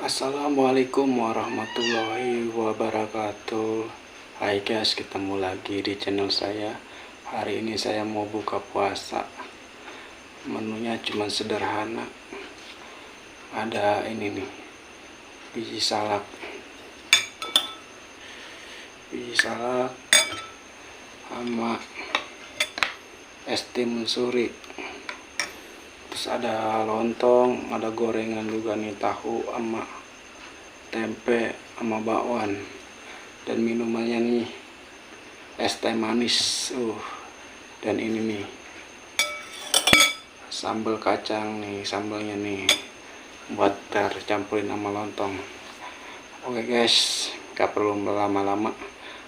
Assalamualaikum warahmatullahi wabarakatuh. Hai guys, ketemu lagi di channel saya. Hari ini saya mau buka puasa. Menunya cuma sederhana. Ada ini nih, biji salak sama es timun suri. Terus ada lontong, ada gorengan juga nih, tahu sama tempe sama bakwan. Dan minumannya nih es teh manis. Dan ini nih sambal kacang nih, sambalnya nih buat tercampurin sama lontong. Oke guys, gak perlu lama-lama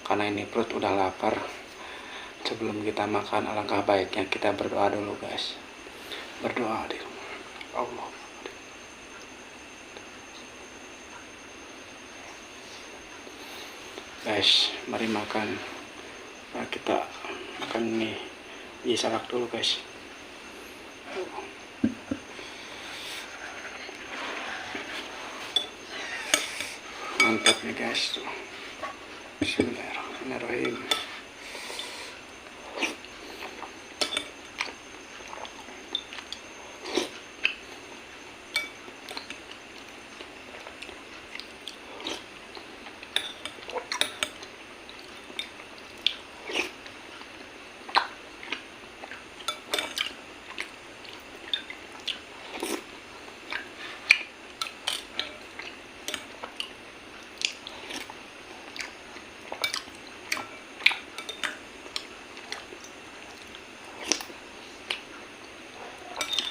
karena ini perut udah lapar. Sebelum kita makan, alangkah baiknya kita berdoa dulu guys. Berdoa di rumah Allah. Guys, mari makan. Nah, kita makan nih di salak dulu guys. Mantap nih guys tuh. Bismillahirrahmanirrahim.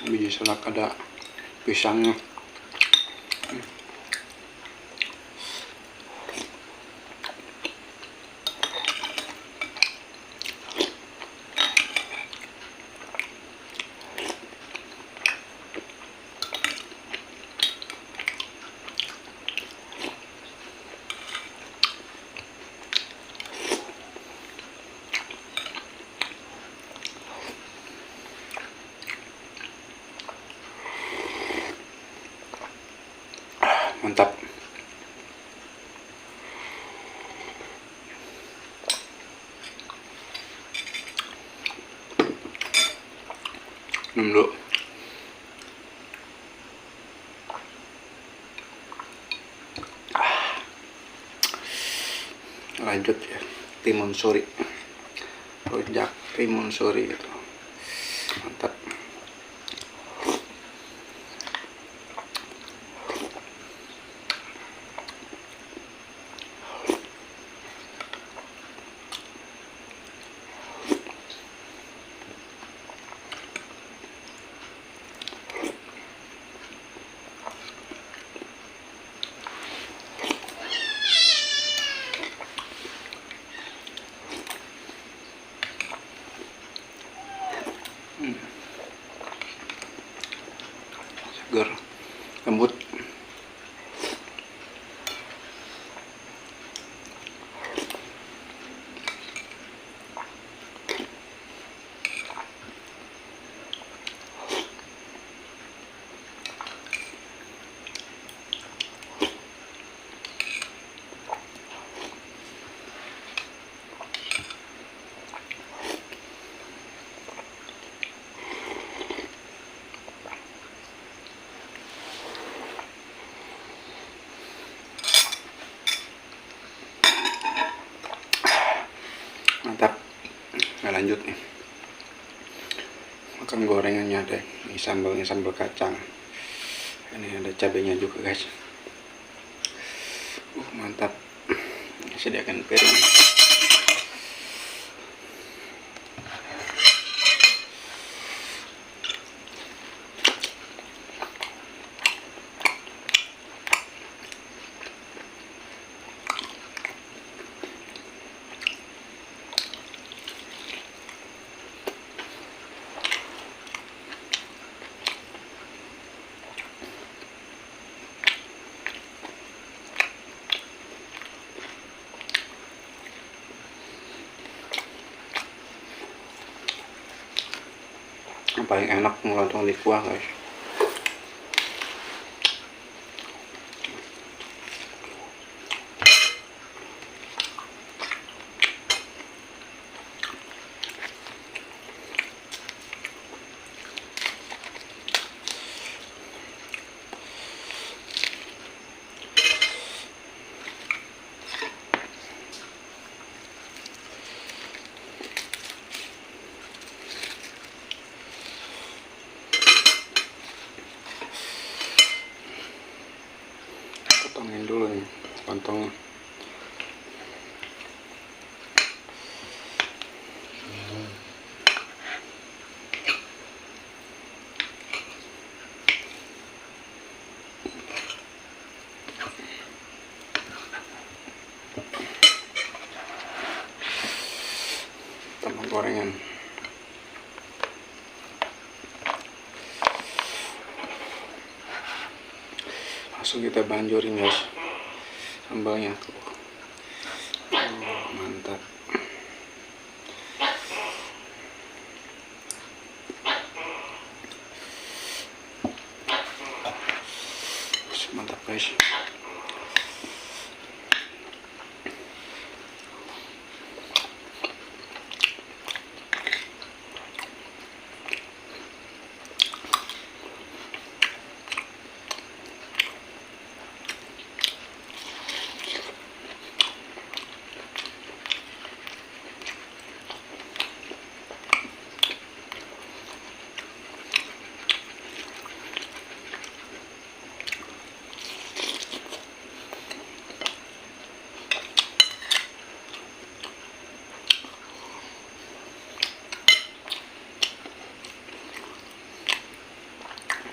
Biji salak ada pisangnya. Mantap. Minum dulu. Lanjut ya, timun suri, rujak timun suri itu mantap. Segar, lembut. Mantap. Nah, lanjut nih, makan gorengannya deh. Ini sambalnya sambal kacang. Ini ada cabenya juga guys. Mantap. Sediakan piring. Yang paling enak ngelontong di kuah guys. lontongnya. Tambah gorengan. Langsung kita banjurin guys sambalnya tuh. Mantap. Mantap guys.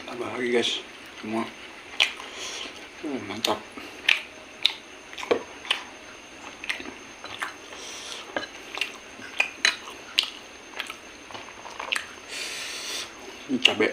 Tambah lagi guys semua. Mantap. Ini cabai.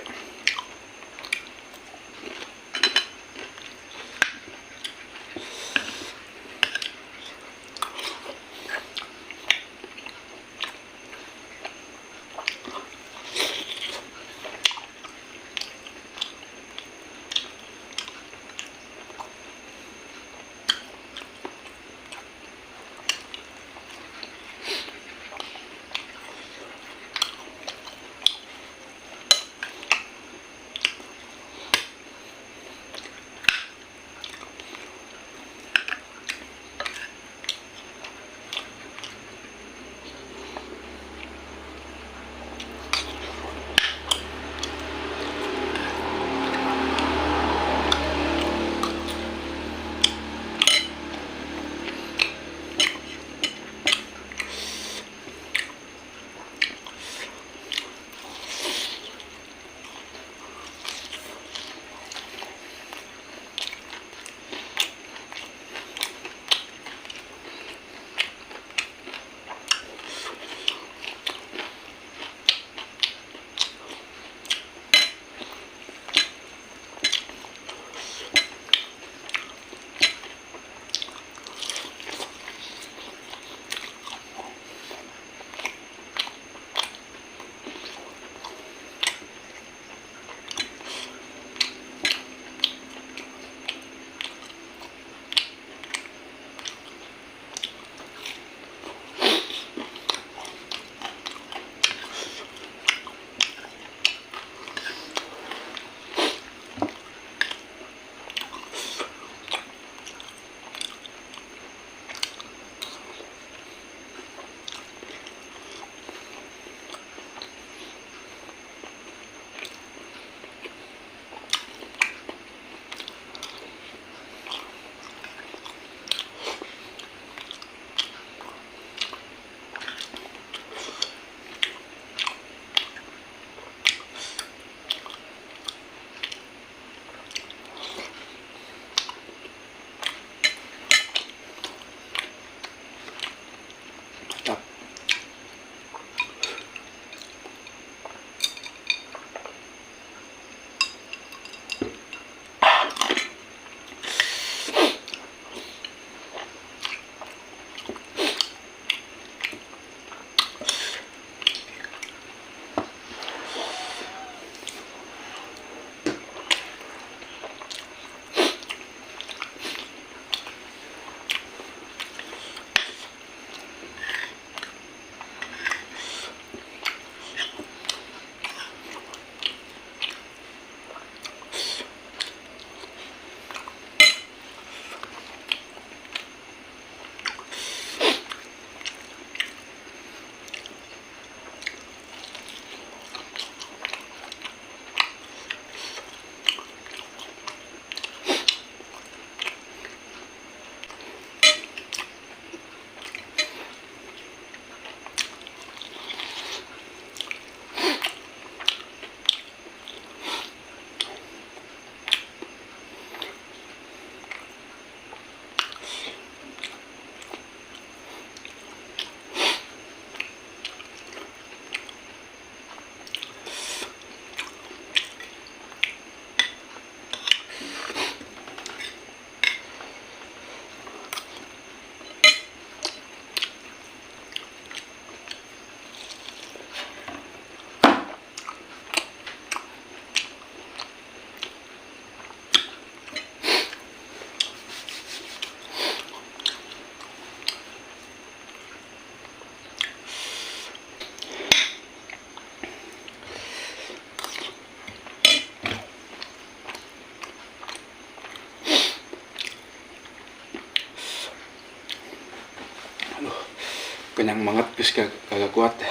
kenyang banget guys, kagak kuat ya.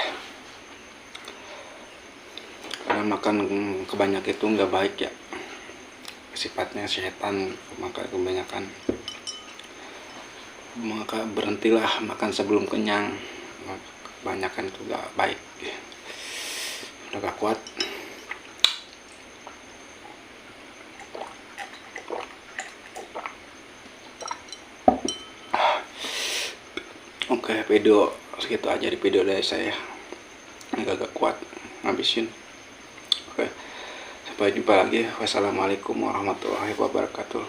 Karena makan kebanyakan itu nggak baik ya, sifatnya setan. Maka kebanyakan, maka berhentilah makan sebelum kenyang. Kebanyakan itu nggak baik, udah gak kuat. Oke, video segitu aja di video dari saya. Ini gak kuat ngabisin. Oke, sampai jumpa lagi. Wassalamualaikum warahmatullahi wabarakatuh.